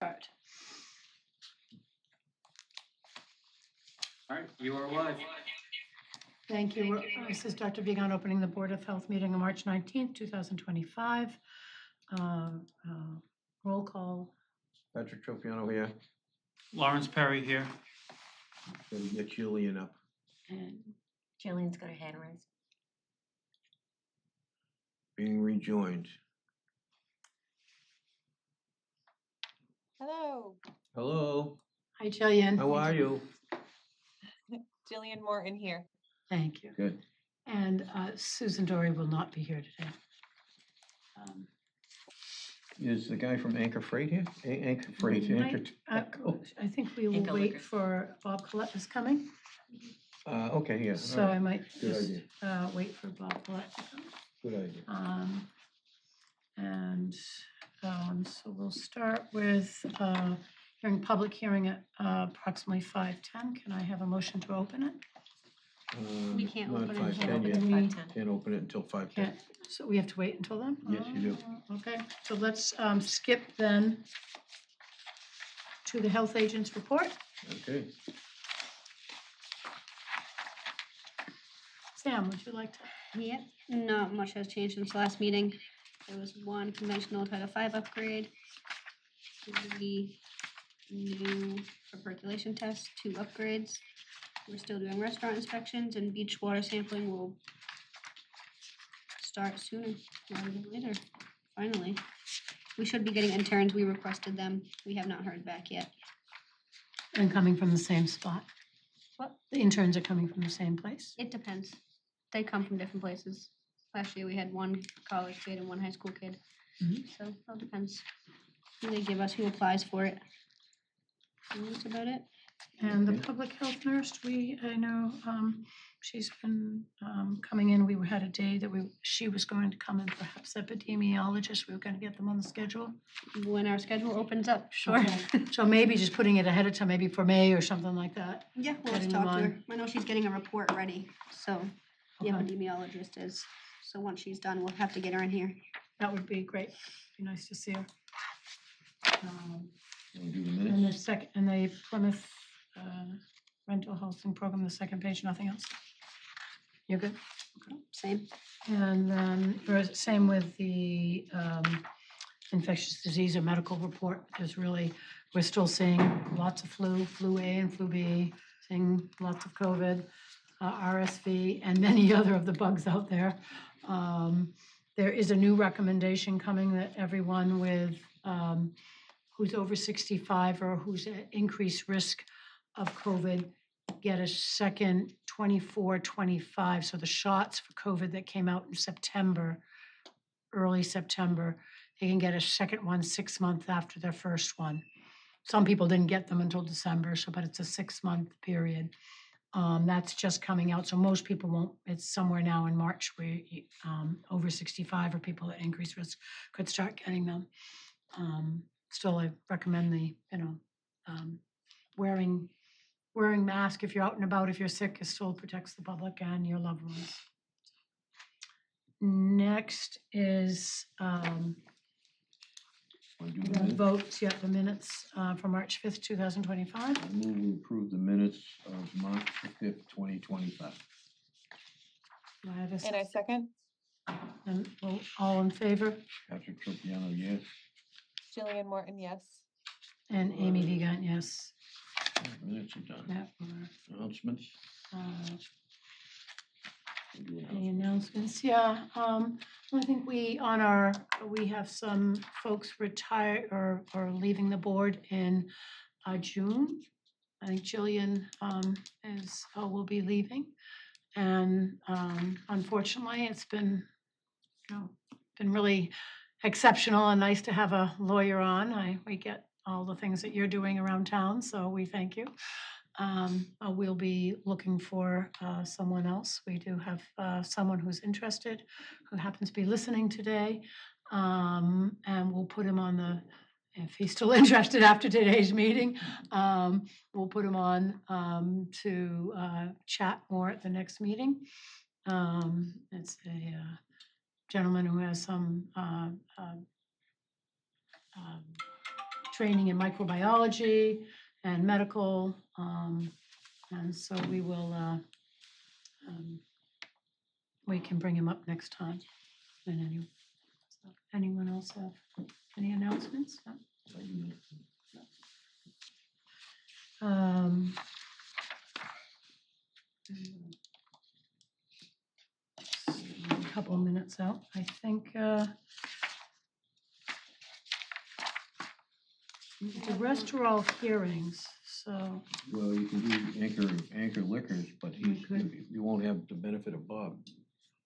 Start. All right, you are live. Thank you. This is Dr. Vigan opening the Board of Health meeting on March 19th, 2025. Roll call. Patrick Tropiano here. Lawrence Perry here. Gotta get Julian up. And Jillian's got her hand raised. Being rejoined. Hello, Hello, hi, Jillian. how are you? Jillian Morton here. Thank you. Good. And Susan Dory will not be here today. Is the guy from Anchor Freight here? Anchor Freight, we Anchor. might- I think we will Anchor wait Liquor. for Bob Collette is coming. Okay, yeah, So all I right. might Good just idea. wait for Bob Collette to come. Good idea. So we'll start with public hearing at approximately 5:10. Can I have a motion to open it? We can't Not open it 5:10 until yet. 5:10. Can't open it until 5:10. So we have to wait until then? Yes, you do. Okay, so let's skip then to the health agent's report. Okay. Sam, would you like to? Yep, not much has changed since last meeting. There was one conventional Title V upgrade, 3 new for percolation tests, 2 upgrades. We're still doing restaurant inspections, and beach water sampling will start sooner rather than later, finally. We should be getting interns, we requested them, we have not heard back yet. And coming from the same spot? What? The interns are coming from the same place? It depends, they come from different places. Last year we had 1 college kid and 1 high school kid, so it all depends who they give us, who applies for it. And that's about it. And the public health nurse, I know, she's been coming in. We had a day that she was going to come in, perhaps epidemiologists. We were gonna get them on the schedule. When our schedule opens up, sure. Okay. So maybe just putting it ahead of time, maybe for May or something like that. Yeah, we'll Getting just them talk to on. her. I know she's getting a report ready, so the Okay. epidemiologist is. So once she's done, we'll have to get her in here. That would be great. Be nice to see her. Wanna do the And minutes? the Plymouth rental housing program, the second page, nothing else? You're good? Same. And then, same with the infectious disease or medical report, because really, we're still seeing lots of flu A and flu B, seeing lots of COVID, RSV, and many other of the bugs out there. There is a new recommendation coming that everyone with who's over 65 or who's at increased risk of COVID get a second 24-25. So the shots for COVID that came out in September, early September, they can get a second one 6 months after their first one. Some people didn't get them until December, but it's a 6-month period. That's just coming out, so most people won't. It's somewhere now in March where over 65 or people at increased risk could start getting them. Still, I recommend the wearing mask if you're out and about. If you're sick, it still protects the public and your loved ones. Next is Wanna do the the minutes? votes. Yeah, the minutes for March 5th, 2025. I move we approve the minutes of March 5th, 2025. Do I have a And I second, and all in favor? Patrick Tropiano, yes. Jillian Morton, yes. And Amy Vigan, yes. Minutes are done. Yeah, we're, Announcements? We'll do Any announcements. announcements? Yeah, I think we have some folks retire or leaving the board in June. I think Jillian will be leaving. And unfortunately, it's been really exceptional and nice to have a lawyer on. We get all the things that you're doing around town, so we thank you. We'll be looking for someone else. We do have someone who's interested, who happens to be listening today. And we'll put him on if he's still interested after today's meeting, we'll put him on to chat more at the next meeting. It's a gentleman who has some training in microbiology and medical. And so we will, we can bring him up next time. And anyone else have any announcements? No? A couple of minutes out, I think. The rest are all hearings, so Well, you can do Anchor Liquors, but could. you won't have the benefit of Bob.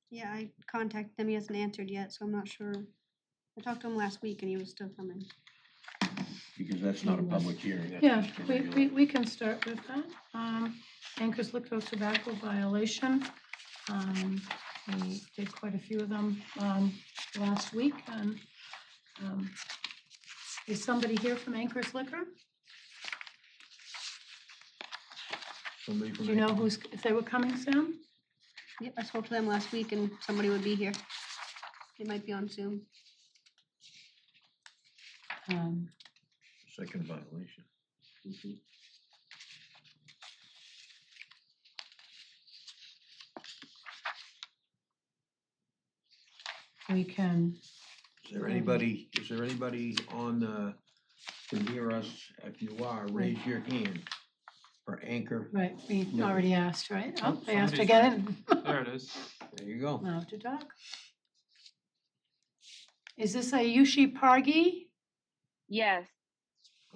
Yeah, I contacted him, he hasn't answered yet, so I'm not sure. I talked to him last week and he was still coming. Because that's not a public hearing, that's yeah, just a regular. we can start with that. Anchor's liquor tobacco violation. We did quite a few of them last week, and is somebody here from Anchor's Liquor? Somebody from Do you know Anchor? if they were coming, Sam? Yep, I spoke to them last week and somebody would be here. They might be on Zoom. Second violation. We can, Is there anybody on, can hear us? If you are, raise your hand for Anchor. right, we No. already asked, right? Oh, Oh, they asked somebody's again. There it is. There you go. Now to talk. Is this Ayushi Pargi? Yes.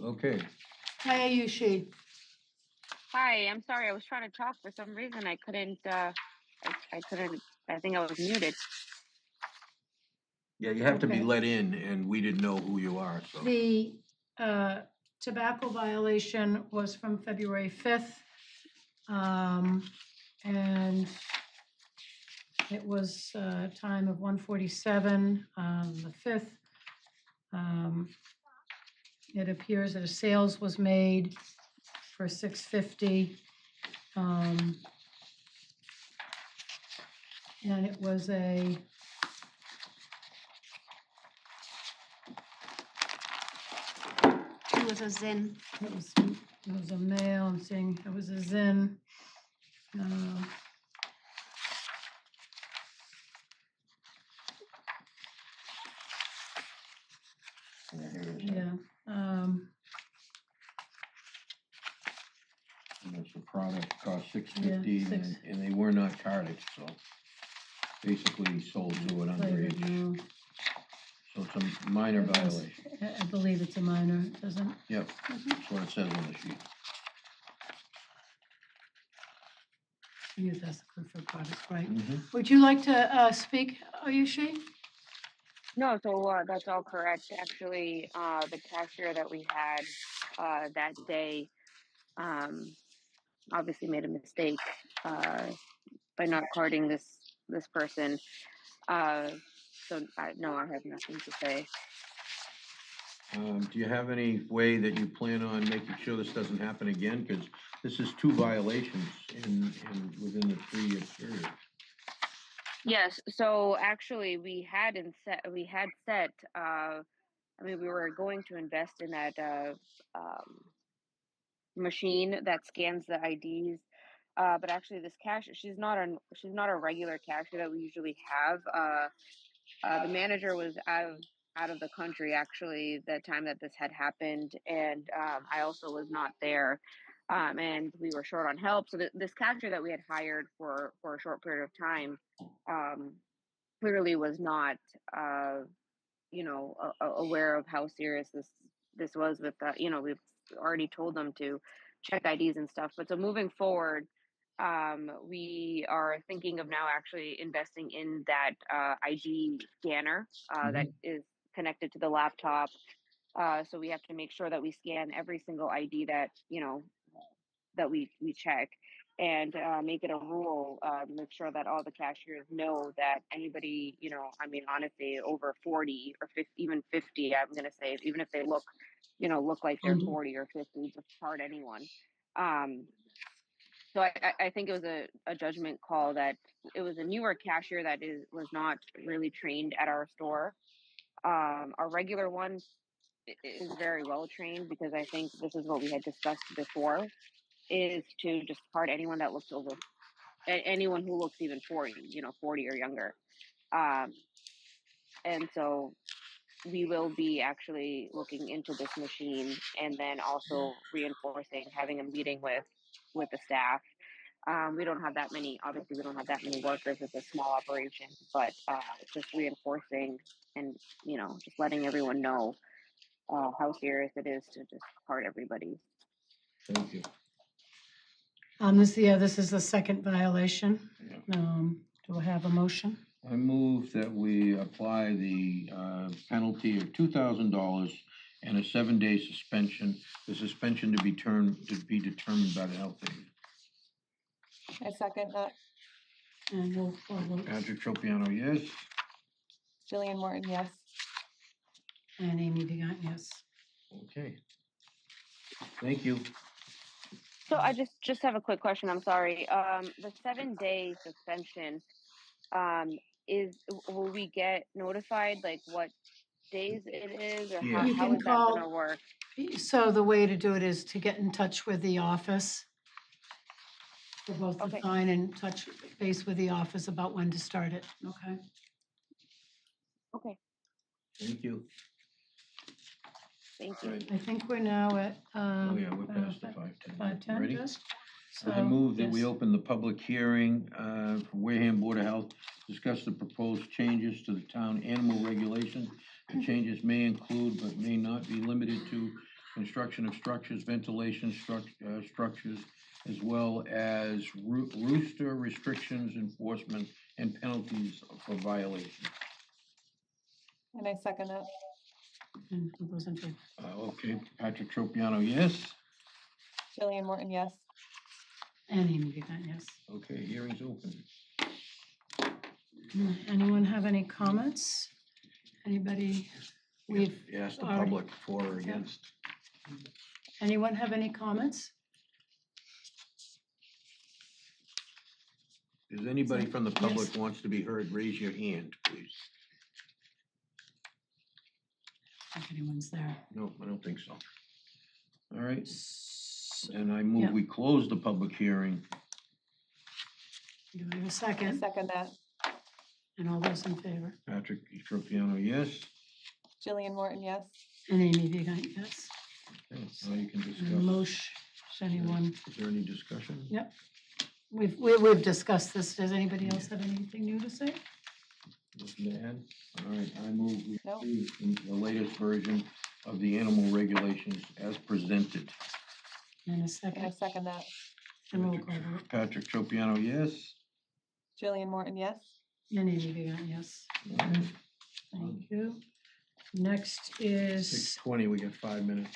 Okay, Hi, Ayushi. Hi, I'm sorry. I was trying to talk for some reason. I couldn't, I couldn't, I think I was muted. yeah, you have to be Okay. let in, and we didn't know who you are, so. The tobacco violation was from February 5th. And it was a time of 1:47, the 5th. It appears that a sales was made for $6.50. And it was a It was a Zen. it was a male, I'm seeing, it was a Zin. Yeah, here it is. Yeah, And it's the product cost $6.50, six. and they were not carded, so basically sold to an flavored, underage. no. So it's a minor It was- violation. I believe it's a minor, it doesn't, Yep, that's what it says on the sheet. youth ethical for products, right? Mhm. Would you like to speak, Ayushi? No, so that's all correct. Actually, the cashier that we had that day obviously made a mistake by not carding this person. So no, I have nothing to say. Do you have any way that you plan on making sure this doesn't happen again? Because this is 2 violations within the 3-year period. Yes. So actually, we had set. I mean, we were going to invest in that machine that scans the IDs. But actually, this cashier, she's not a regular cashier that we usually have. The manager was out of the country actually the time that this had happened, and I also was not there, and we were short on help. So this cashier that we had hired for a short period of time clearly was not, aware of how serious this was. With we've already told them to check IDs and stuff. But so moving forward, we are thinking of now actually investing in that ID scanner that is connected to the laptop. So we have to make sure that we scan every single ID that that we check, and make it a rule. Make sure that all the cashiers know that anybody, I mean, honestly, over 40 or 50, even 50, I'm gonna say, even if they look like they're 40 or 50, just card anyone. So I think it was a judgment call that it was a newer cashier that was not really trained at our store. Our regular one is very well trained, because I think this is what we had discussed before, is to just card anyone that looks over, anyone who looks even 40, 40 or younger. Um, and so we will be actually looking into this machine, and then also reinforcing, having a meeting with the staff. We don't have that many, obviously we don't have that many workers, it's a small operation, but just reinforcing and, just letting everyone know how serious it is to just card everybody. Thank you. This is the second violation. Yeah. Do I have a motion? I move that we apply the penalty of $2,000 and a 7-day suspension. The suspension to be determined by the health agent. I second that. And we'll vote. Patrick Tropiano, yes. Jillian Morton, yes. And Amy Vigan, yes. Okay. Thank you. So I just have a quick question, I'm sorry. The 7-day suspension, will we get notified like what days it is, or Yeah. You how can is that call- gonna work? So the way to do it is to get in touch with the office. For both the Okay. fine and touch base with the office about when to start it, okay? Okay, Thank you. thank you. Right. I think we're now at, Oh, yeah, we're past the 5:10. 5:10, Ready? just? I move that we yes. open the public hearing for Wareham Board of Health, discuss the proposed changes to the town animal regulation. The changes may include but may not be limited to construction of structures, ventilation structures, as well as rooster restrictions, enforcement, and penalties for violation. And I second that. And all those in favor? Okay, Patrick Tropiano, yes. Jillian Morton, yes. And Amy Vigan, yes. Okay, hearing's open. Anyone have any comments? Anybody? We've, Ask the already- public for or against. anyone have any comments? If anybody from the public Yes. wants to be heard, raise your hand, please. I don't think anyone's there. No, I don't think so. All right, So, and I move Yeah. we close the public hearing. do I have a I second? second that. And all those in favor? Patrick Tropiano, yes. Jillian Morton, yes. And Amy Vigan, yes. Okay, now you can And discuss. motion, does anyone, Is there any discussion? Yep. we've discussed this. Does anybody else have anything new to say? Nothing to add? All right, I move we No. approve the latest version of the animal regulations as presented. And a And I second, second that. and roll call vote. Patrick Tropiano, yes. Jillian Morton, yes. And Amy Vigan, yes. All right, Thank you. Next is, 6:20, we got 5 minutes.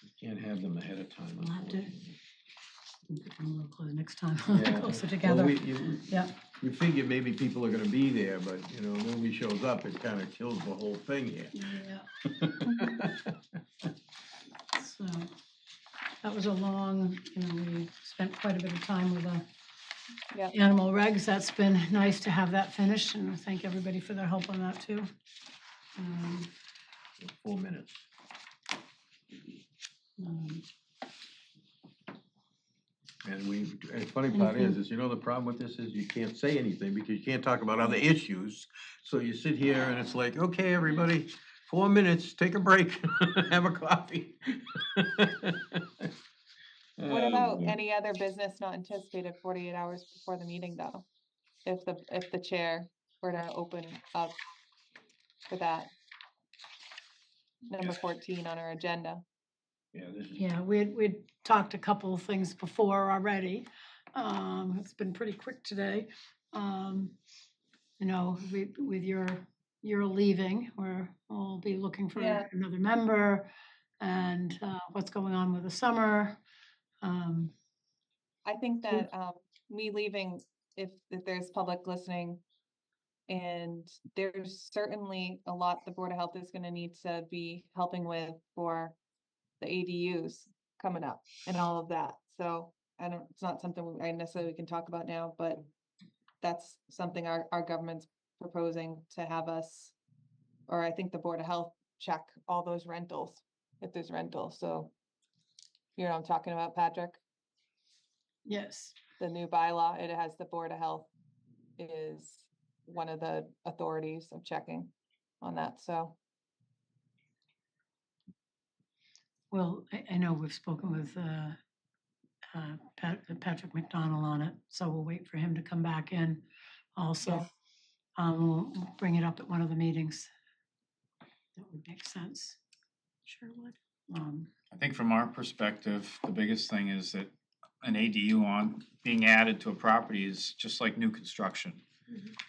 We can't have them ahead of time. We'll have to- unfortunately. we'll close next time, Yeah. closer Well, together. Yeah. You figure maybe people are gonna be there, but, nobody shows up, it kinda kills the whole thing here. Yeah. So, that was a long, we spent quite a bit of time with the Yep. animal regs. That's been nice to have that finished, and I thank everybody for their help on that too. 4 minutes. Um, And the funny part is, the problem with this is you can't say anything because you can't talk about other issues. So you sit here and it's like, okay, everybody, 4 minutes, take a break, have a coffee. What about Um, any other business not anticipated 48 hours before the meeting, though? If the chair were to open up for that. Number 14 on our agenda. Yeah, this is. Yeah, we'd talked a couple of things before already. It's been pretty quick today. With your leaving, we'll be looking for Yeah. another member, and what's going on with the summer. I think that me leaving, if there's public listening, and there's certainly a lot the Board of Health is gonna need to be helping with for the ADUs coming up and all of that. So it's not something I necessarily can talk about now, but that's something our government's proposing to have us or I think the Board of Health check all those rentals, if there's rentals, so. You know what I'm talking about, Patrick? Yes, The new bylaw, it has the Board of Health is one of the authorities of checking on that, so. well, I know we've spoken with Patrick McDonald on it, so we'll wait for him to come back in also. Yeah. We'll bring it up at one of the meetings. That would make sense. Sure would. I think from our perspective, the biggest thing is that an ADU on being added to a property is just like new construction.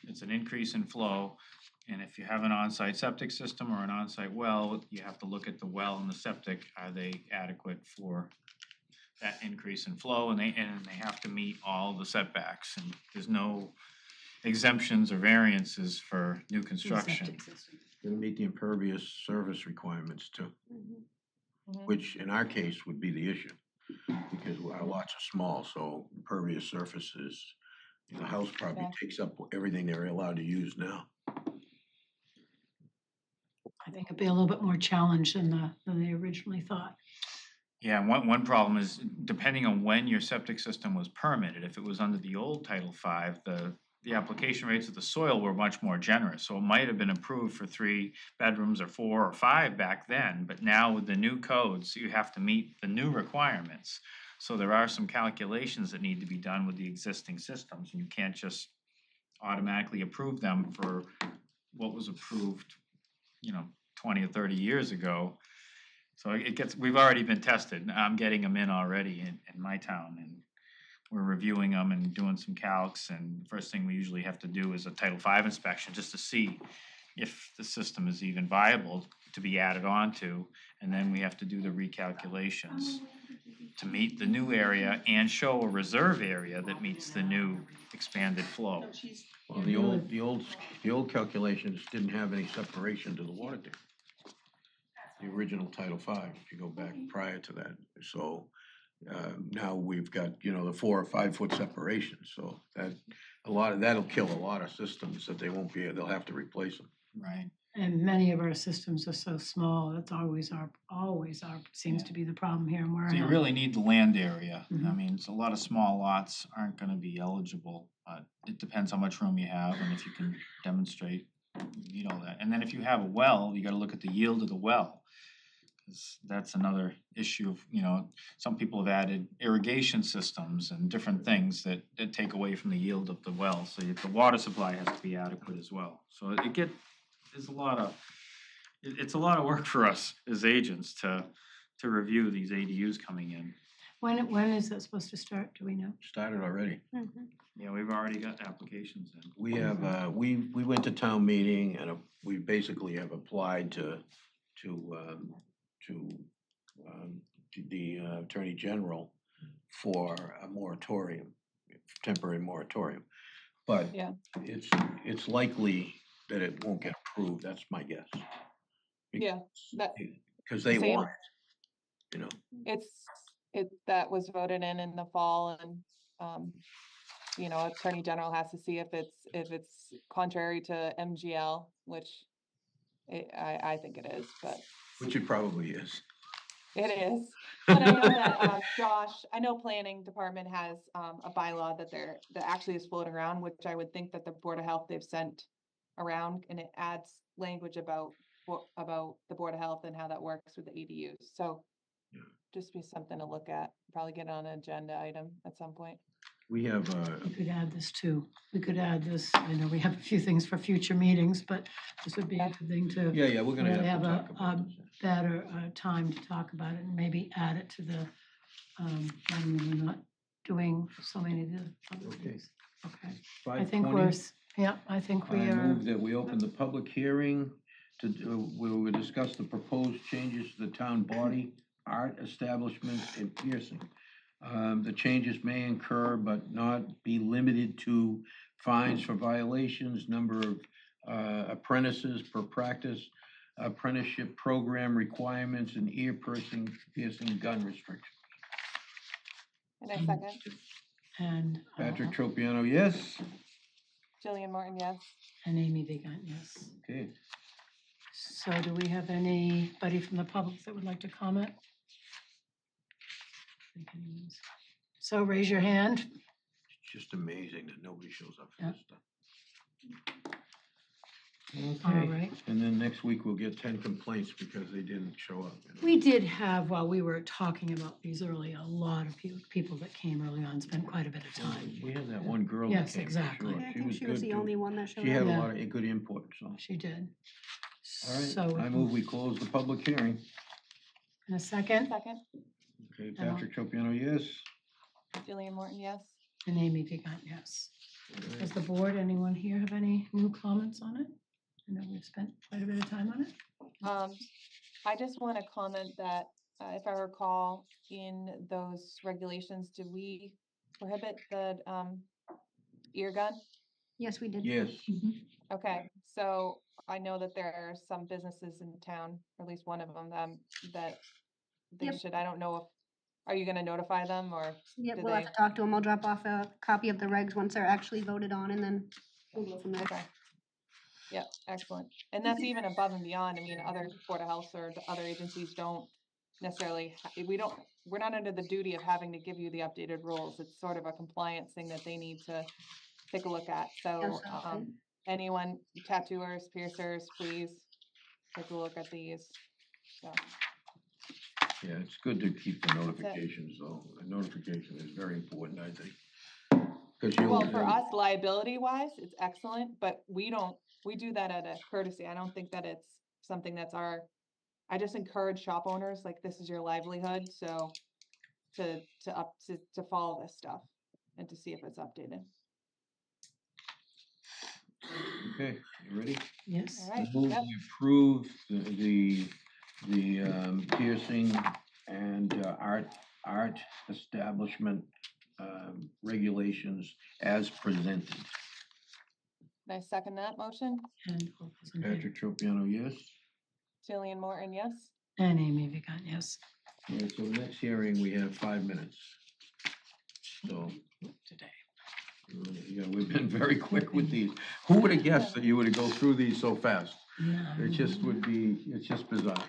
It's an increase in flow, and if you have an on-site septic system or an on-site well, you have to look at the well and the septic, are they adequate for that increase in flow, and they have to meet all the setbacks, and there's no exemptions or variances for new construction. Septic system. Gonna meet the impervious service requirements too, Mhm. which in our case would be the issue. Because our lots are small, so impervious surfaces, the house probably Yeah. takes up everything they're allowed to use now. I think it'd be a little bit more challenge than they originally thought. Yeah, and one problem is depending on when your septic system was permitted, if it was under the old Title V, the application rates of the soil were much more generous. So it might have been approved for 3 bedrooms or 4 or 5 back then, but now with the new codes, you have to meet the new requirements. So there are some calculations that need to be done with the existing systems, and you can't just automatically approve them for what was approved, 20 or 30 years ago. So we've already been tested. I'm getting them in already in my town, and we're reviewing them and doing some calcs, and the first thing we usually have to do is a Title V inspection, just to see if the system is even viable to be added on to, and then we have to do the recalculations to meet the new area and show a reserve area that meets the new expanded flow. Well, the old calculations didn't have any separation to the water tank. The original Title V, if you go back prior to that, so now we've got, the 4 or 5 foot separation, so that'll kill a lot of systems that they'll have to replace them. Right. And many of our systems are so small, that's always seems to be the problem here in So Wareham. you really need the land area. I Mhm. mean, it's a lot of small lots aren't gonna be eligible, but it depends how much room you have and if you can demonstrate, you know that. And then if you have a well, you gotta look at the yield of the well. 'Cause that's another issue of, some people have added irrigation systems and different things that take away from the yield of the well. So the water supply has to be adequate as well. So it's a lot of work for us as agents to review these ADUs coming in. When is that supposed to start, do we know? Started already. Yeah, we've already got applications in. We have, we went to town meeting and we basically have applied to the Attorney General for a moratorium, temporary moratorium. But Yeah. it's likely that it won't get approved, that's my guess. Yeah, that, Because they Same. want it, that was voted in the fall, and, Attorney General has to see if it's contrary to MGL, which I think it is, but which it probably is. it is. But I know that, Josh, I know Planning Department has, a bylaw that actually is floating around, which I would think that the Board of Health they've sent around, and it adds language about the Board of Health and how that works with the ADUs, so Yeah. just be something to look at, probably get on an agenda item at some point. We have, We could add this too. We could add this, I know we have a few things for future meetings, but this would be a good thing to we're gonna really have to have talk about this. better time to talk about it and maybe add it to the, when we're not doing so many of the other Okay. things. Okay, I think 5:20. I think we I are, move that we open the public hearing where we discuss the proposed changes to the town body, art establishments, and piercing. The changes may incur but not be limited to fines for violations, number of apprentices per practice, apprenticeship program requirements, and ear piercing gun restrictions. And I second, and. Patrick Tropiano, yes? Jillian Martin, yes. And Amy Vigan, yes. Okay. So do we have anybody from the public that would like to comment? So raise your hand. It's just amazing that nobody shows up for Yeah. this stuff. All Okay, right. and then next week we'll get 10 complaints because they didn't show up. you know. We did have, while we were talking about these earlier, a lot of people that came early on, spent quite a bit of time. We had that one girl that Yes, came, for exactly. sure. Yeah, I She think was she was good the too. only one that showed She had up. a Yeah. lot of good input, so. She did. All So right, we I can- move we close the public hearing. In a second, Second, Okay, Emma. Patrick Tropiano, yes. Jillian Morton, yes. and Amy Vigan, yes. All right. Does the board, anyone here have any new comments on it? I know we've spent quite a bit of time on it. I just want to comment that, if I recall, in those regulations, did we prohibit the, ear gun? Yes, we did. Yes, Okay, so I know that there are some businesses in town, or at least one of them, that they Yep. should, I don't know if, are you gonna notify them, or? Yep, do we'll have they- to talk to them. I'll drop off a copy of the regs once they're actually voted on, and then we'll go from there. Okay. Yeah, excellent. And that's even above and beyond. I mean, other Board of Health or the other agencies don't necessarily, we're not under the duty of having to give you the updated rules. It's sort of a compliance thing that they need to take a look at. So, Absolutely. anyone, tattooers, piercers, please take a look at these. So, yeah, it's good to keep the it. notifications, though. A notification is very important, I think. Because well, for us, liability wise, it's excellent, but we do that at a courtesy. I don't think that it's something that's I just encourage shop owners, like, this is your livelihood, so to follow this stuff and to see if it's updated. Okay, you ready? Yes. All right, Move yep. we approve the piercing and art establishment regulations as presented. Can I second that motion? And all those in favor? Patrick Tropiano, yes. Jillian Morton, yes? And Amy Vigan, yes. All right, so the next hearing, we have 5 minutes. So, Today. yeah, we've been very quick with these. Who would have guessed that you would go through these so fast? It just would be, it's just bizarre.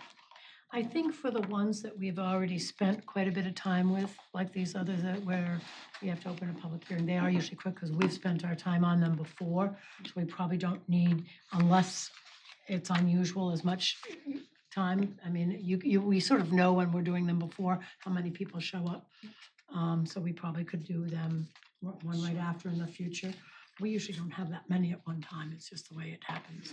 I think for the ones that we've already spent quite a bit of time with, like these others that where we have to open a public hearing, they are usually quick because we've spent our time on them before. So we probably don't need, unless it's unusual, as much time. I mean, we sort of know when we're doing them before, how many people show up. So we probably could do them one right after in the future. We usually don't have that many at one time. It's just the way it happens.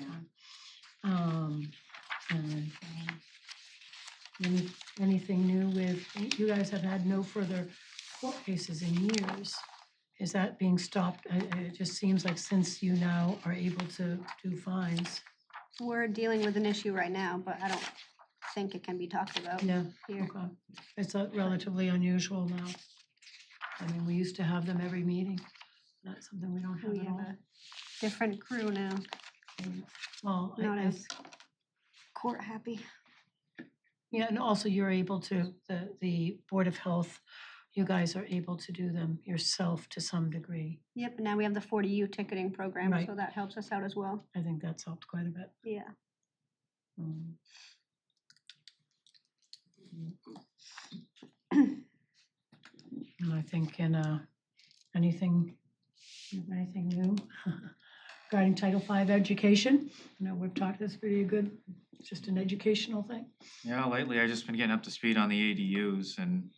Anything new with, you guys have had no further court cases in years. Is that being stopped? It just seems like since you now are able to do fines. We're dealing with an issue right now, but I don't think it can be talked about Yeah, here. okay. It's relatively unusual now. I mean, we used to have them every meeting. That's something we don't have We at have all. a different crew now, Well, not as court happy. yeah, and also you're able to, the Board of Health, you guys are able to do them yourself to some degree. Yep, and now we have the 40U ticketing program, Right. so that helps us out as well. I think that's helped quite a bit. Yeah. Mm. And I think anything new regarding Title V education? You know, we've talked, this pretty good, it's just an educational thing. Yeah, lately I just been getting up to speed on the ADUs and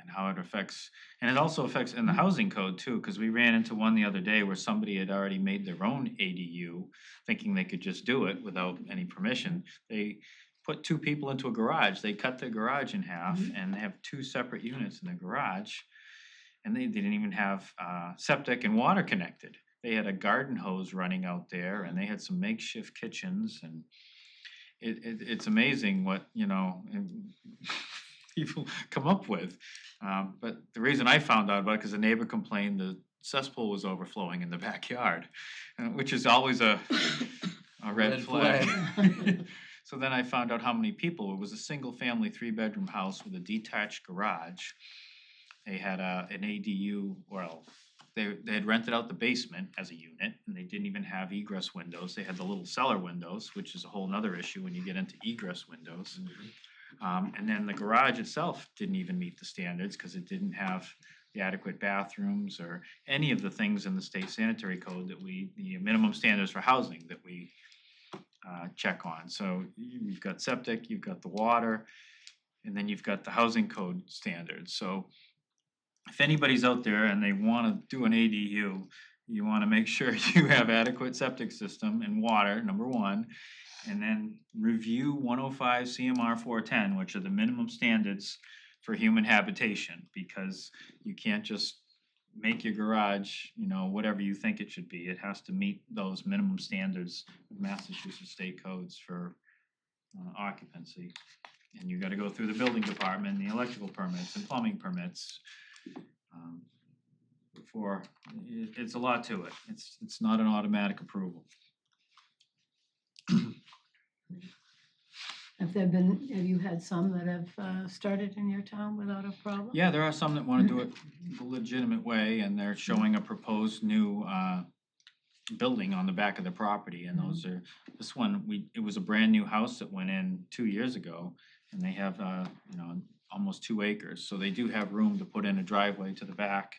how it affects, and it also affects in the housing code too, because we ran into one the other day where somebody had already made their own ADU, thinking they could just do it without any permission. They put 2 people into a garage, they cut the garage in half, and they have 2 separate units in the garage. And they didn't even have septic and water connected. They had a garden hose running out there, and they had some makeshift kitchens, and it's amazing what, you know, people come up with. But the reason I found out about it, because a neighbor complained the cesspool was overflowing in the backyard, which is always a red flag. So then I found out how many people. It was a single-family 3-bedroom house with a detached garage. They had an ADU, well, they had rented out the basement as a unit, and they didn't even have egress windows. They had the little cellar windows, which is a whole nother issue when you get into egress windows. And then the garage itself didn't even meet the standards, cause it didn't have the adequate bathrooms or any of the things in the state sanitary code that the minimum standards for housing that we check on. So you've got septic, you've got the water, and then you've got the housing code standards. So if anybody's out there and they wanna do an ADU, you wanna make sure you have adequate septic system and water, number one. And then review 105 CMR 410, which are the minimum standards for human habitation, because you can't just make your garage, whatever you think it should be. It has to meet those minimum standards of Massachusetts state codes for occupancy. And you gotta go through the building department, the electrical permits and plumbing permits. Before, it's a lot to it. It's not an automatic approval. Have you had some that have started in your town without a problem? Yeah, there are some that wanna do it the legitimate way, and they're showing a proposed new building on the back of the property, and those are, this one, it was a brand new house that went in 2 years ago, and they have almost 2 acres, so they do have room to put in a driveway to the back,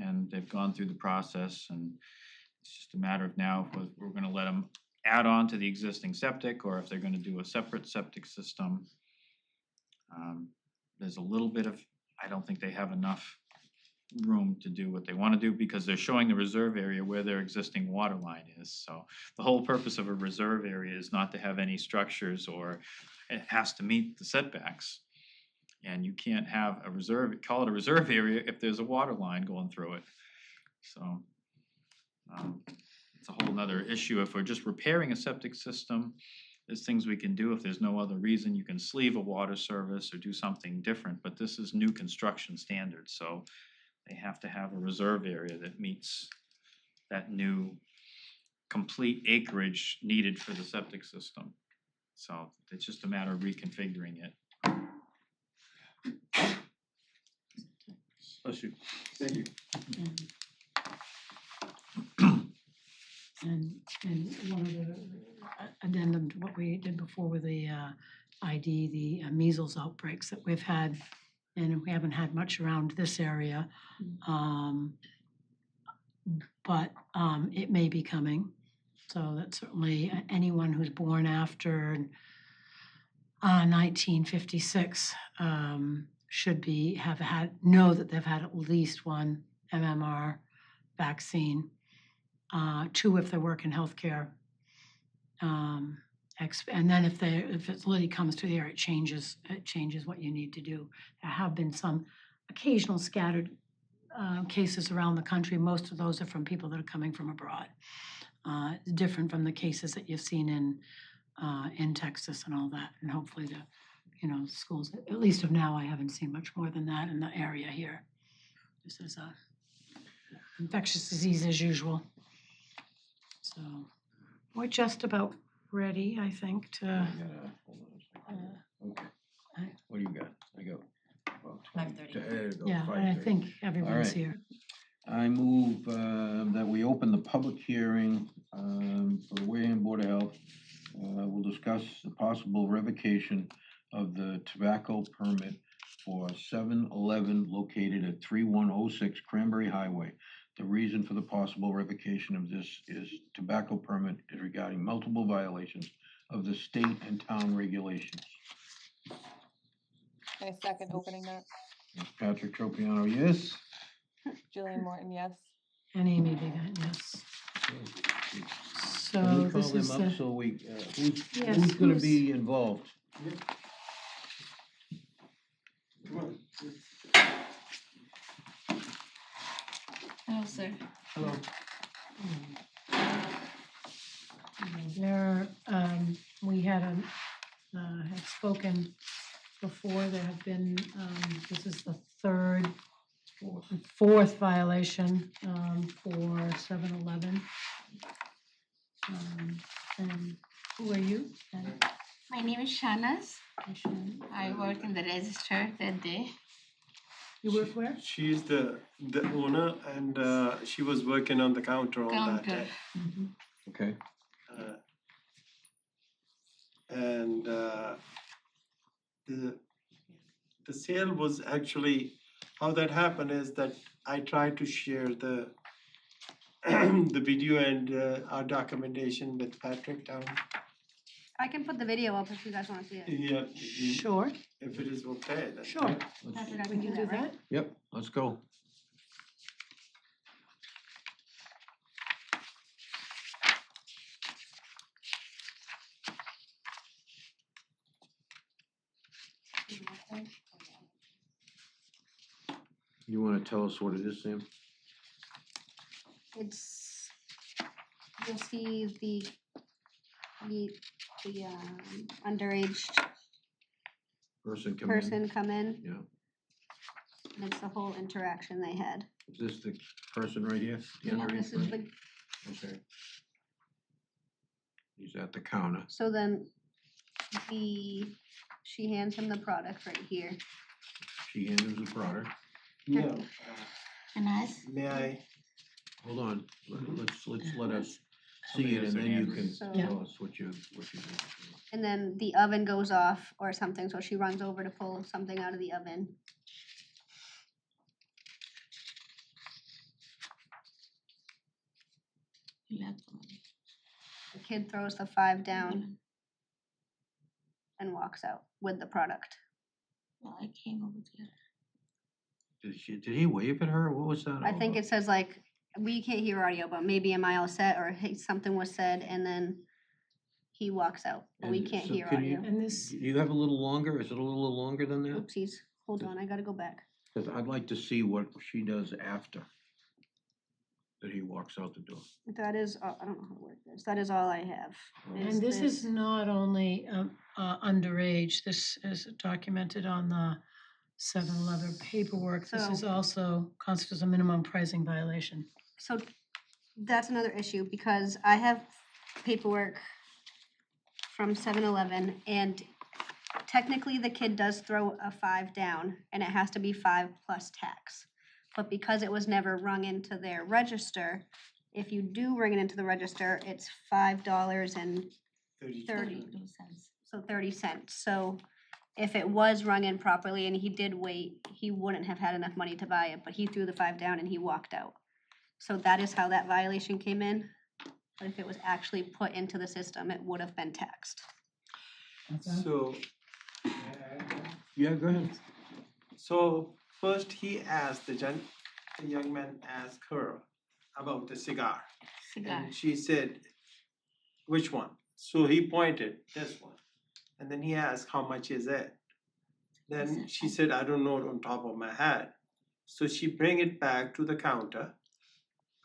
and they've gone through the process, and it's just a matter of now if we're gonna let them add on to the existing septic, or if they're gonna do a separate septic system. There's a little bit of, I don't think they have enough room to do what they wanna do, because they're showing the reserve area where their existing water line is, so the whole purpose of a reserve area is not to have any structures, or it has to meet the setbacks. And you can't have call it a reserve area if there's a water line going through it, so. It's a whole nother issue. If we're just repairing a septic system, there's things we can do. If there's no other reason, you can sleeve a water service or do something different, but this is new construction standards, so they have to have a reserve area that meets that new complete acreage needed for the septic system. So it's just a matter of reconfiguring it. Bless you. Thank you. And one of the addendum to what we did before with the the measles outbreaks that we've had, and we haven't had much around this area. But it may be coming, so that certainly anyone who's born after 1956 should know that they've had at least one MMR vaccine. 2 if they work in healthcare. And then if it really comes to the area, it changes what you need to do. There have been some occasional scattered cases around the country. Most of those are from people that are coming from abroad. Different from the cases that you've seen in Texas and all that. And hopefully the schools, at least of now, I haven't seen much more than that in the area here. This is a infectious disease as usual. So we're just about ready, I think, to. Hold on a second. Okay. What do you got? I got about 5:30. There you go, Yeah, and I 5:30. think everyone's right. here. I move that we open the public hearing for the Wareham Board of Health. We'll discuss the possible revocation of the tobacco permit for 7-Eleven located at 3106 Cranberry Highway. The reason for the possible revocation of this is tobacco permit is regarding multiple violations of the state and town regulations. I second opening that. Patrick Tropiano, yes? Jillian Morton, yes. And Amy Vigan, yes. So Can we call this is them up the, so we, Yes, who's gonna who's- be involved? Hello, sir. Hello. there, we had spoken before. There have been, this is the fourth violation for 7-Eleven. And who are you? And My name is Shanas. Michelle? I work in the register that day. You work where? She's the owner and she was working on the counter on that Counter. day. Okay, Uh, And the sale was actually, how that happened is that I tried to share the the video and our documentation with Patrick down. I can put the video up if you guys wanna see it. Yeah, Sure, if it is okay, then. sure. Patrick, I We can do that, right? yep, let's go. You wanna tell us what it is, Sam? It's, you'll see the underage Person come in? person come in, Yeah, and it's the whole interaction they had. is this the person right here? The And underage this is person? the, Okay. He's at the counter. so then she hands him the product right here. She hands him the product. Yeah, Nice. may I? Hold on, let's let us see it and then you can So- tell us what you do. And then the oven goes off or something, so she runs over to pull something out of the oven. The kid throws the 5 down and walks out with the product. Well, I came over there. Did he wave at her? What was that? I all think about? it says like, we can't hear audio, but maybe am I all set, or hey, something was said, and then he walks out, but we And can't so hear can you- audio. And this, Do you have a little longer? Is it a little longer than that? Oopsies, hold on, I gotta go back. Cause I'd like to see what she does after. That he walks out the door. That is, I don't know how to work this, that is all I have. and this is not only underage, this is documented on the 7-Eleven paperwork. This is So- also constitutes a minimum pricing violation. So that's another issue, because I have paperwork from 7-Eleven, and technically the kid does throw a 5 down, and it has to be 5 plus tax. But because it was never rung into their register, if you do ring it into the register, it's $5 and 30, so 30 cents. So if it was rung in properly and he did wait, he wouldn't have had enough money to buy it, but he threw the 5 down and he walked out. So that is how that violation came in. But if it was actually put into the system, it would have been taxed. So, Yeah, go ahead. so first he asked, the young man asked her about the cigar. Cigar. And she said, which one? So he pointed, this one. And then he asked, how much is it? Then she said, I don't know it on top of my head. So she bring it back to the counter,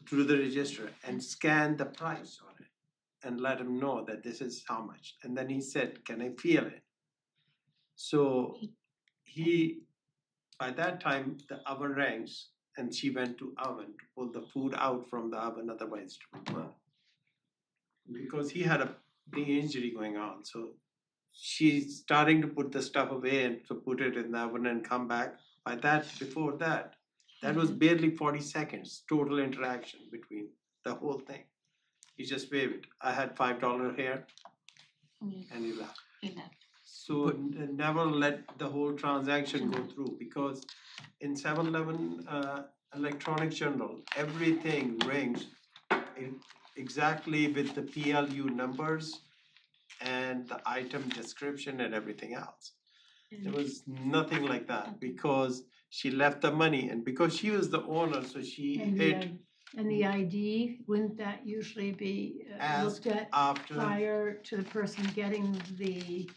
to the register, and scan the price on it and let him know that this is how much. And then he said, can I feel it? So he, by that time, the oven rings and she went to oven to pull the food out from the oven, otherwise to be burned. Because he had a big injury going on, so she's starting to put the stuff away and to put it in the oven and come back. By that, before that, that was barely 40 seconds, total interaction between the whole thing. He just waved. I had $5 here and he left. So never let the whole transaction go through, because in 7-Eleven electronic journal, everything rings exactly with the PLU numbers and the item description and everything else. There was nothing like that, because she left the money, and because she was the owner, so she hit And the ID, wouldn't that usually be asked looked at after. prior to the person getting the,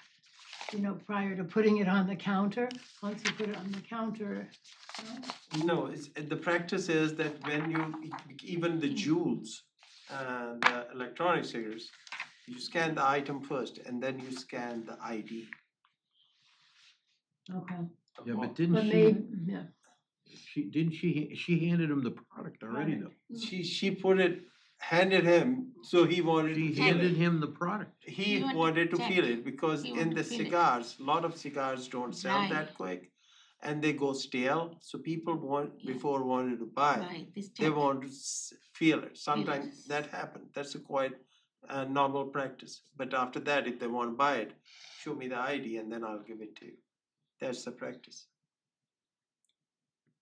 prior to putting it on the counter? Once you put it on the counter, No, it's, the practice is that when you, even the jewels, the electronic cigarettes, you scan the item first and then you scan the ID. okay. Yeah, but But didn't maybe, she handed him the product already though? She put it, handed him, so he wanted She to feel handed it. him the product. He He wanted wanted to to check. feel it, because He in wanted the to feel it. cigars, a lot of cigars don't sell Right. that quick. and they go stale, so people Yeah. before wanted to buy, Right, this they check. want to feel it. Sometimes Yes. that happens. That's a quite normal practice. But after that, if they want to buy it, show me the ID and then I'll give it to you. That's the practice.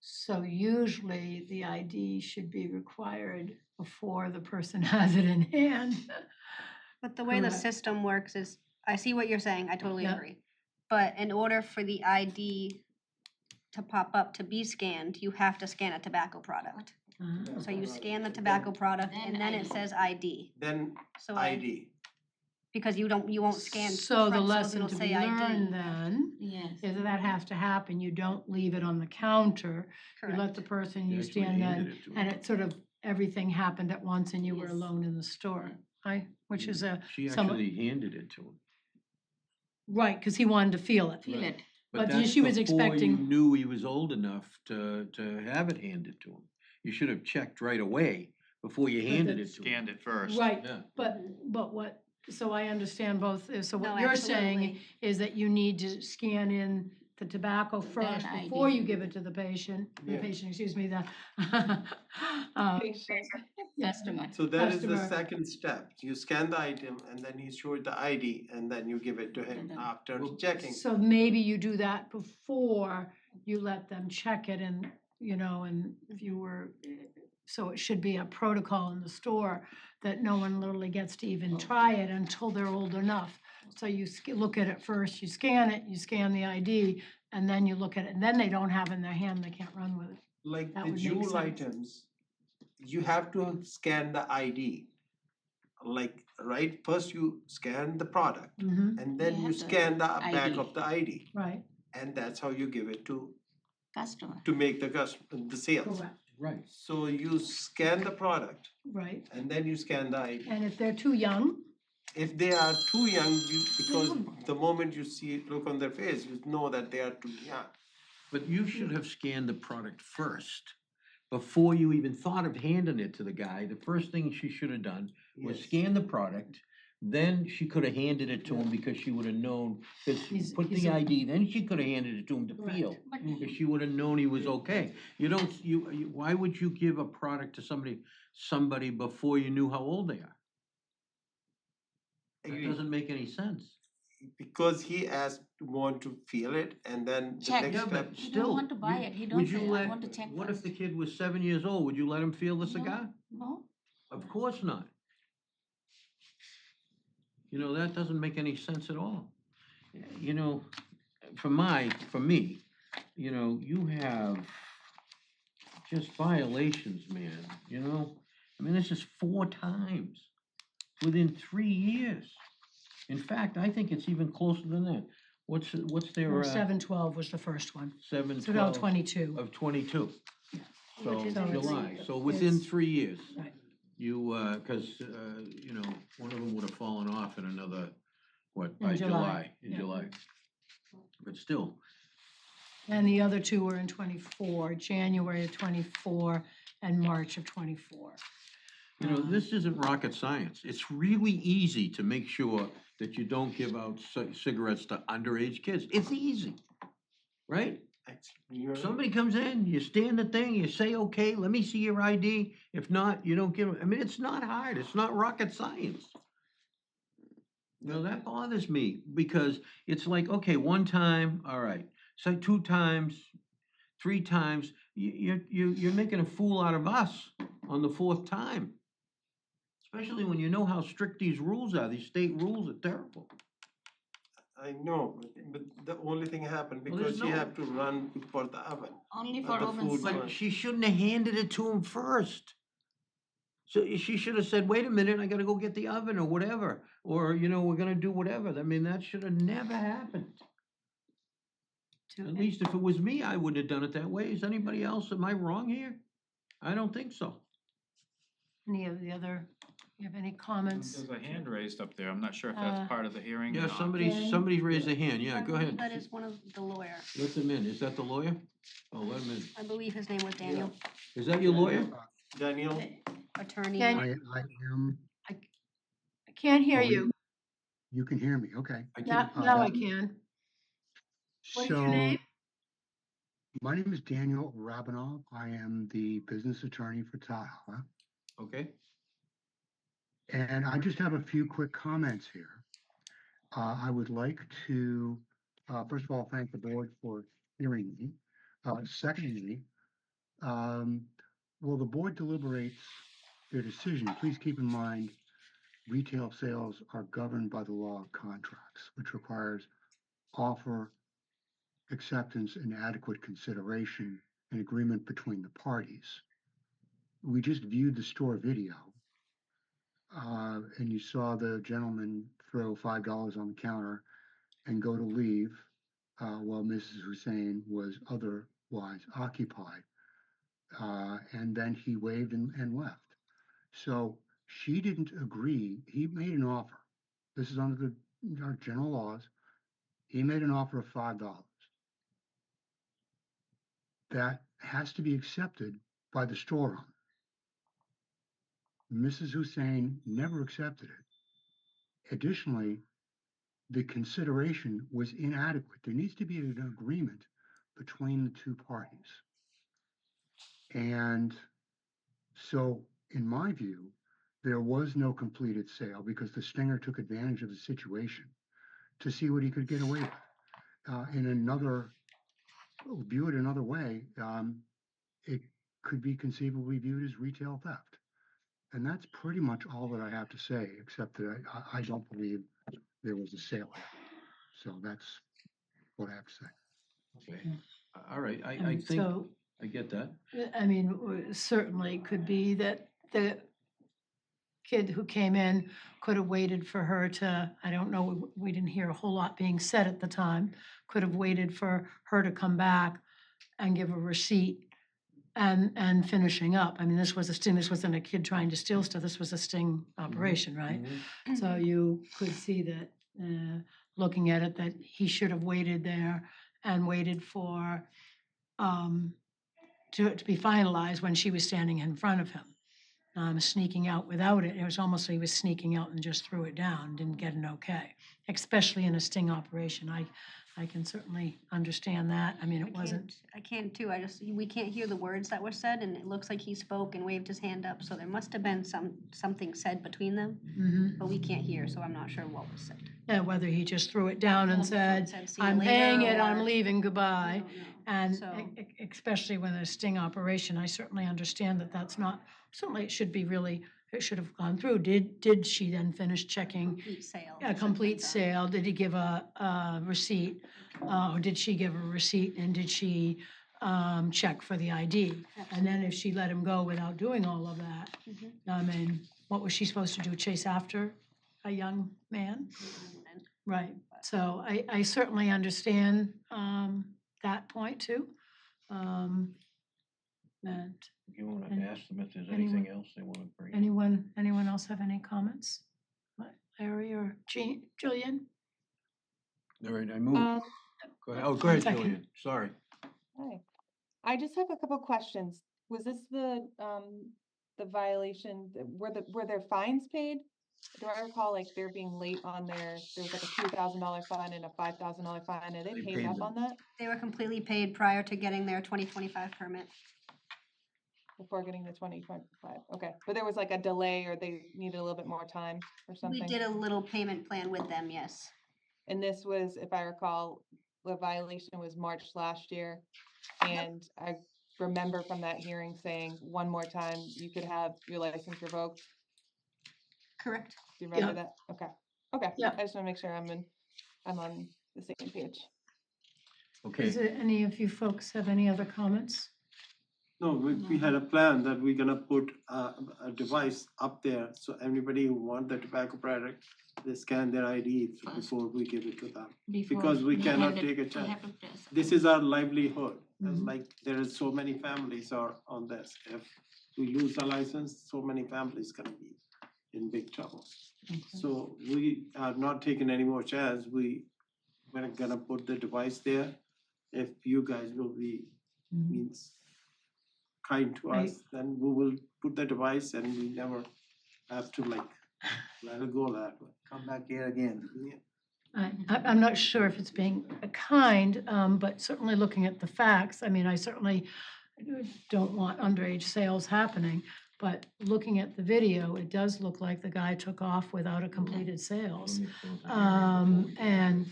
So usually the ID should be required before the person has it in hand. But the way the Correct. system works is, I see what you're saying, I totally Yeah. agree. But in order for the ID to pop up to be scanned, you have to scan a tobacco product. So you scan the tobacco product Then and then it ID. says ID. Then So ID. because you won't scan. So the front, lesson it'll to say be ID. learned then Yes. is that has to happen. You don't leave it on the counter. You let Correct. the person, You you actually stand handed there, it to and him. it sort of, everything happened at once and you were Yes. alone in the store. Which is a, She somewhat, actually handed it to him. right, because he wanted to feel it. Feel it. But that's she was before you expecting- knew he was old enough to have it handed to him. You should have checked right away before you But handed that's it to him. Scanned it first. Right, Yeah. but what, so I understand both, so No, what you're saying absolutely. is that you need to scan in the tobacco first ID. before you give it to the patient, Yeah. excuse me, the Customer. So that is the Customer. second step. You scan the item and then you show the ID and then you give it to him then- after Well, checking. So maybe you do that before you let them check it and, and if you were, so it should be a protocol in the store that no one literally gets to even try it until they're old enough. So you look at it first, you scan it, you scan the ID, and then you look at it, and then they don't have it in their hand, they can't run with it. Like That the would make jewel sense. items, you have to scan the ID. Like, right, first you scan the product Mm-hmm, and then You you have the scan the back ID. of the ID. right, And that's how you give it Customer. to make the sales. correct, Right. So you scan the product right. and then you scan the ID. And if they're too young, If they are too young, because the moment you look on their face, you know that they are too young. But you should have scanned the product first. Before you even thought of handing it to the guy, the first thing she should have done was Yes. scan the product. Then she could have handed it to him because she would have known, because she He's- put he's the a- ID, then she could have handed it to him to Correct. feel. But Because she would have known he was okay. You don't, why would you give a product to somebody before you knew how old they are? That Agree. doesn't make any sense. Because he asked to want to feel it and then the Check. next Yeah, step. but He don't still. want to buy it. He don't would you say, "I let- want to check What if first." the kid was 7 years old? Would you let him feel the No. cigar? No, Of course not. That doesn't make any sense at all. For me, you have just violations, man, I mean, this is 4 times within 3 years. In fact, I think it's even closer than that. What's their, 7/12 was the first one, 7/12 22. of 22? So Which is in July, three. so within It's- 3 years. Right. You, cause, one of them would have fallen off in another, by In July, July, in yeah. July. But still, And the other two were in 24, January of 24 and March of 24. this isn't rocket science. It's really easy to make sure that you don't give out cigarettes to underage kids. It's easy, right? You're right. Somebody comes in, you stand the thing, you say, okay, let me see your ID. If not, you don't give them. I mean, it's not hard. It's not rocket science. That bothers me because it's like, okay, 1 time, all right. So 2 times, 3 times, you're making a fool out of us on the 4th time. Especially when you know how strict these rules are. These state rules are terrible. I know, but the only thing happened Well, because there's she no- had to run for the oven. only But for the oven food sale. But she shouldn't have handed it to him first. So she should have said, wait a minute, I gotta go get the oven or whatever. Or, we're gonna do whatever. I mean, that should have never happened. At least if it was me, I wouldn't have done it that way. Is anybody else, am I wrong here? I don't think so. Any of the other, you have any comments? There's a hand raised up there. I'm not sure if Uh, that's part of the hearing or Yeah, not. somebody raised a hand. Yeah, I go believe ahead. That is one of the lawyer. Let them in. Is that the lawyer? Oh, let him in. I believe his name was Daniel, Is that your lawyer? Daniel, attorney. Dan- I am, I can't hear Oh, you. you can hear me, okay. I Now can't. now I can. What is your So, name? My name is Daniel Rabinov. I am the business attorney for Tahoe. Okay, And I just have a few quick comments here. I would like to, first of all, thank the board for hearing me. Secondly, while the board deliberates their decision, please keep in mind retail sales are governed by the law of contracts, which requires offer, acceptance, and adequate consideration and agreement between the parties. We just viewed the store video, and you saw the gentleman throw $5 on the counter and go to leave while Mrs. Hussein was otherwise occupied. And then he waved and left. So she didn't agree. He made an offer. This is under our general laws. He made an offer of $5. That has to be accepted by the store owner. Mrs. Hussein never accepted it. Additionally, the consideration was inadequate. There needs to be an agreement between the two parties. And so, in my view, there was no completed sale because the stinger took advantage of the situation to see what he could get away with. In another, view it another way, it could be conceivably viewed as retail theft. And that's pretty much all that I have to say, except that I don't believe there was a sale here. So that's what I have to say. okay, all right, I And think, so, I get that. I mean, certainly could be that the kid who came in could have waited for her to, I don't know, we didn't hear a whole lot being said at the time, could have waited for her to come back and give a receipt and finishing up. I mean, this was a sting, this wasn't a kid trying to steal stuff, this was a sting operation, right? Mhm. So you could see that, looking at it, that he should have waited there and waited for, to be finalized when she was standing in front of him. Sneaking out without it, it was almost like he was sneaking out and just threw it down, didn't get an okay, especially in a sting operation. I can certainly understand that. I mean, it wasn't, I can't too, we can't hear the words that were said, and it looks like he spoke and waved his hand up, so there must have been something said between them, mhm. but we can't hear, so I'm not sure what was said. Yeah, whether he just threw it down and said, "See you I'm later," paying it, I'm or- leaving, I goodbye. don't know. And So- especially when there's sting operation, I certainly understand that that's not, certainly it should be really, it should have gone through. Did she then finish checking Complete sale. a complete sale? Did he give a receipt? Or did she give a receipt and did she check for the ID? And then if she let him go without doing all of that, Mhm. I mean, what was she supposed to do? Chase after a young man? Right, so I certainly understand that point too. That, You wanna And ask them if there's anyone- anything else they wanna bring up? anyone else have any comments? Larry or Julian? All right, I move. Um, Go ahead, oh, go One ahead, second. Julian, sorry. hi. I just have a couple questions. Was this the violation, were there fines paid? Do I recall like there being late on there was like a $2,000 fine and a $5,000 fine, are they They paid paid up them. on that They were completely paid prior to getting their 2025 permit. before getting the 2025? Okay, but there was like a delay or they needed a little bit more time or We something? did a little payment plan with them, yes. And this was, if I recall, the violation was March last year. And I remember from that hearing saying, one more time, you could have your license revoked. Correct. Do you remember Yeah. that? Okay, okay. Yeah. I just wanna make sure I'm on the same page. Okay, Is there any of you folks have any other comments? No, we had a plan that we're gonna put a device up there, so everybody who want the tobacco product, they scan their ID before we give it to them. Because we cannot take a chance. This is our livelihood, it's Mhm. like there is so many families are on this. If we lose the license, so many families gonna be in big trouble. Okay. So we are not taking any more chance, we're gonna put the device there. If you guys will be, Mhm. means kind to Right. us, then we will put the device and we never have to like let it go that way, come back here again. Yeah. I'm not sure if it's being kind, but certainly looking at the facts, I mean, I certainly don't want underage sales happening, but looking at the video, it does look like the guy took off without a completed sales. Let me close the hearing before we And,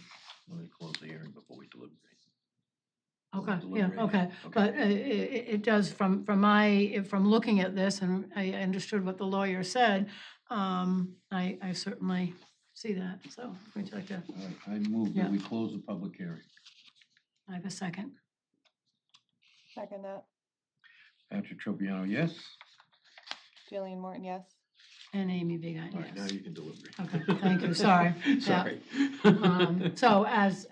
Let me close the hearing before we deliberate. okay, yeah, Deliberate. okay, but it does, from from looking at this, and I understood what the lawyer said, I certainly see that, so would you like to, All right, I move Yeah. that we close the public hearing. I have a second? Second that, Patrick Tropiano, yes? Jillian Morton, yes. And Amy Big Eye, All right, now yes. you can deliberate. Okay, thank you, sorry. Yeah. Sorry. So as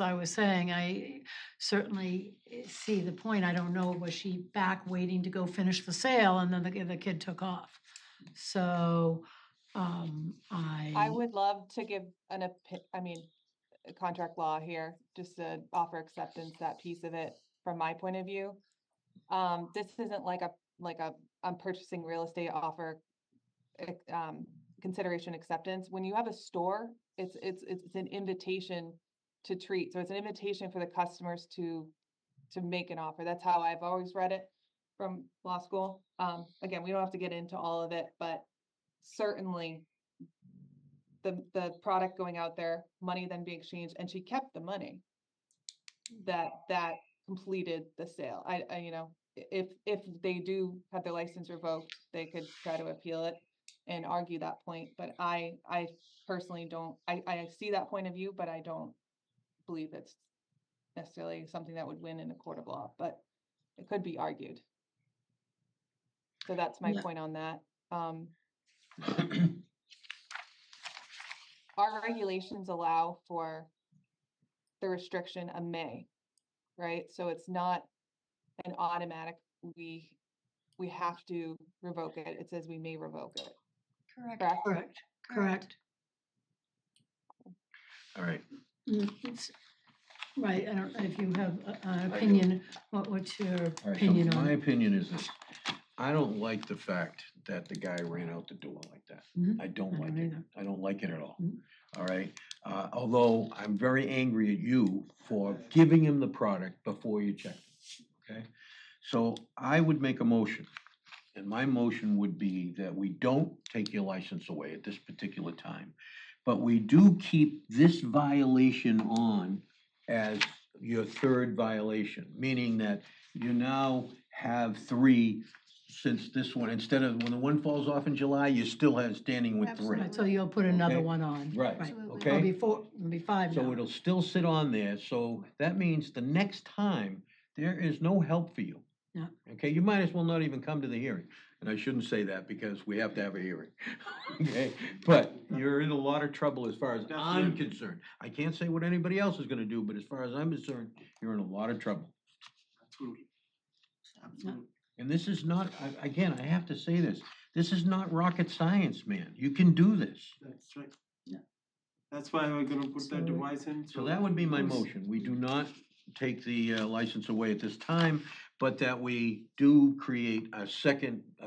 I was saying, I certainly see the point. I don't know, was she back waiting to go finish the sale and then the kid took off? So, I would love to give I mean, a contract law here, just to offer acceptance, that piece of it, from my point of view. This isn't like I'm purchasing real estate offer, consideration acceptance. When you have a store, it's an invitation to treat. So it's an invitation for the customers to make an offer. That's how I've always read it from law school. Again, we don't have to get into all of it, but certainly the product going out there, money then being exchanged, and she kept the money that completed the sale. I you know, if they do have their license revoked, they could try to appeal it and argue that point, but I personally don't, I see that point of view, but I don't believe it's necessarily something that would win in a court of law, but it could be argued. So that's my Yeah. point on that. Our regulations allow for the restriction of may, right? So it's not an automatic, we have to revoke it. It says we may revoke it. Correct. Correct? correct. All right, It's- Right, I don't know if you have an opinion, what's your all right, so opinion on my it? opinion is this. I don't like the fact that the guy ran out the door like that. Mhm. I don't I like don't it. either. I don't like it at all. Mhm. All right, although I'm very angry at you for giving him the product before you checked it, okay? So I would make a motion, and my motion would be that we don't take your license away at this particular time, but we do keep this violation on as your third violation, meaning that you now have three since this one, instead of when the one falls off in July, you still have standing with three. Right, so you'll put another Okay. one on. Right, Absolutely. okay? Or before, it'll be five So now. it'll still sit on there, so that means the next time, there is no help for you. Yeah. Okay, you might as well not even come to the hearing, and I shouldn't say that because we have to have a hearing. Okay, but you're in a lot of trouble as far as I'm Definitely. concerned. I can't say what anybody else is gonna do, but as far as I'm concerned, you're in a lot of trouble. Absolutely. Absolutely. And this is not, again, I have to say this is not rocket science, man. You can do this. That's right. Yeah. That's why we're gonna put that So- device in. So that would be my motion. We do not take the license away at this time, but that we do create a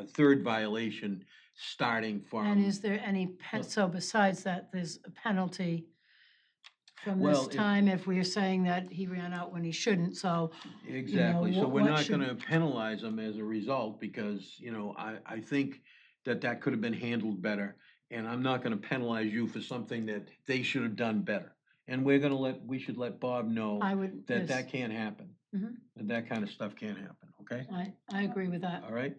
third violation starting from. And is there any, so besides that, there's a penalty from Well, this if- time if we're saying that he ran out when he shouldn't, so, Exactly, so we're what not should- gonna penalize them as a result, because, I think that could have been handled better. And I'm not gonna penalize you for something that they should have done better. And we should let Bob know I would, that yes, can't happen. Mhm. That kind of stuff can't happen, okay? I agree with that. All right,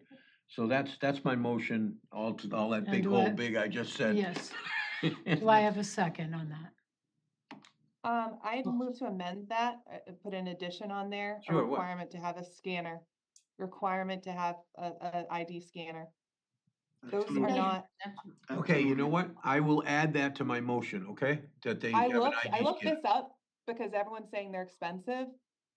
so that's my motion, all that And big do whole I- big I just said. Yes. Do I have a second on that? I'd move to amend that, put an addition on there, a Sure, what? requirement to have a scanner, requirement to have a ID scanner. Those are Absolutely. not, Okay, you know what? I will add that to my motion, okay? That they I have an looked ID scanner. this up because everyone's saying they're expensive.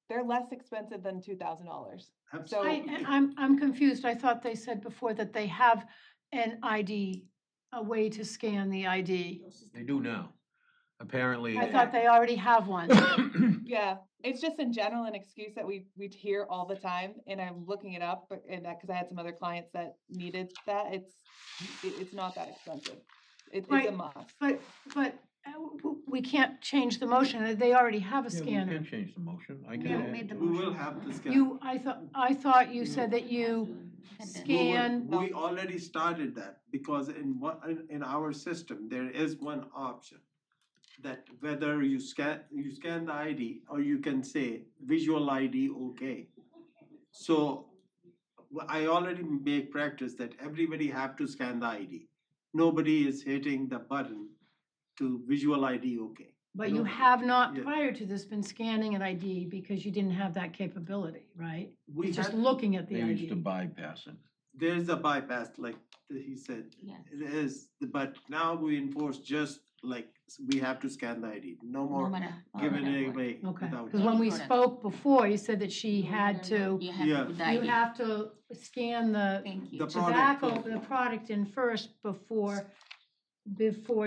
They're less expensive than $2,000. So I'm confused. I thought they said before that they have an ID, a way to scan the ID. They do now, apparently. I thought they already have one. yeah, it's just in general an excuse that we hear all the time, and I'm looking it up, and that, because I had some other clients that needed that. It's not that expensive. It's a Right. must. But we can't change the motion, they already have a Yeah, we scanner. can change the motion, I We can haven't add made the to We it. will have to scan. You, I thought you said that you scan, We already started that because in our system, there is one option. That whether you scan the ID or you can say visual ID, okay. So I already make practice that everybody have to scan the ID. Nobody is hitting the button to visual ID, okay. but you Nobody. have not Yeah. prior to this been scanning an ID because you didn't have that capability, right? We It's just had- looking at the They used to ID. bypass it. There's a bypass, like he said, Yes. it is, but now we enforce just like, we have to scan the ID, no No more matter. giving matter it what. away Okay, without. because when we Correct. spoke before, you said that she No had matter to, what, You have Yeah. to put the you ID. have to scan the Thank you. The tobacco, product. the product in first before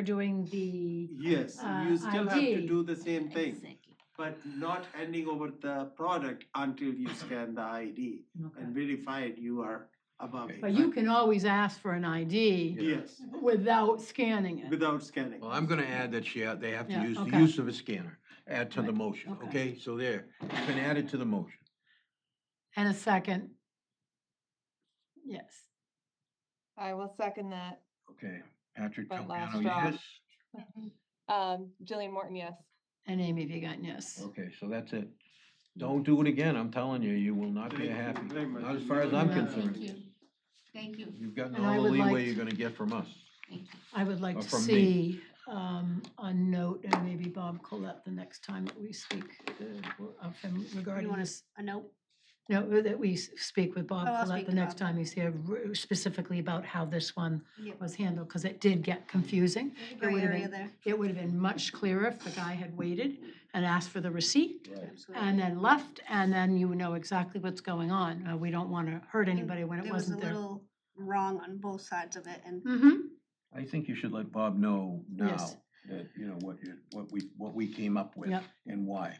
doing the, Yes, you still have to ID. do the same thing, Exactly. but not handing over the product until you scan the ID and verified you are above it. but you can always ask for an ID Yes, without scanning it. without scanning. Well, I'm gonna add that they have to Yeah, use the okay. use of a scanner, add to the Right, motion, okay. okay? So there, it's been added to the motion. And a second. Yes, I will second that. Okay, Patrick But last Tropiano, straw. yes? Jillian Morton, yes. and Amy Vigan, yes. Okay, so that's it. Don't do it again, I'm telling you, you will not be Thank you happy, very much. not as far as I'm Yeah. concerned. Thank you. Thank you. You've gotten And I all the would like leeway to- you're gonna get from us. Thank you. I would like to from me. see a note, and maybe Bob Colette the next time that we speak of him You regarding want this. a note? No, that we speak with Bob Oh, I'll Colette speak the to next Bob. time he's here, specifically about how this one Yep. was handled, because it did get confusing. There's a It gray would have area been, there. it would have been much clearer if the guy had waited and asked for the receipt Right. Absolutely. and then left, and then you know exactly what's going on. We don't want to hurt anybody when it There was a wasn't there. little wrong on both sides of it, and Mm-hmm, I think you should let Bob know now Yes. that, you know, what we came up with Yep. and why,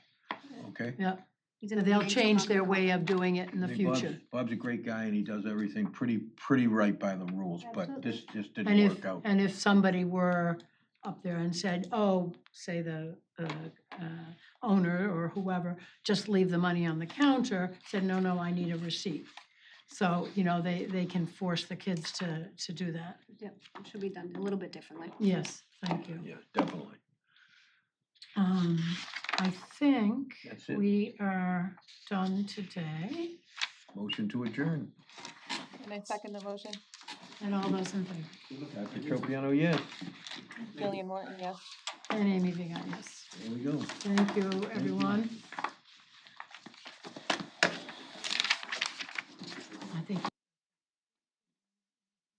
okay? yep. he's in a They'll meeting, so I'm change not their gonna way comment. of doing it in the I think Bob's- future. Bob's a great guy and he does everything pretty right by the rules, but this just And didn't if, work out. and if somebody were up there and said, oh, say the owner or whoever, just leave the money on the counter, said, no, I need a receipt. So, you know, they can force the kids to do that. Yep, it should be done a little bit differently. Yes, thank you. Yeah, definitely. I think That's it. we are done today, Motion to adjourn. And I second the motion. and all those in favor, Dr. Tropiano, yes. Jillian Morton, yes. and Amy Vigan, yes. There we go. Thank you, everyone.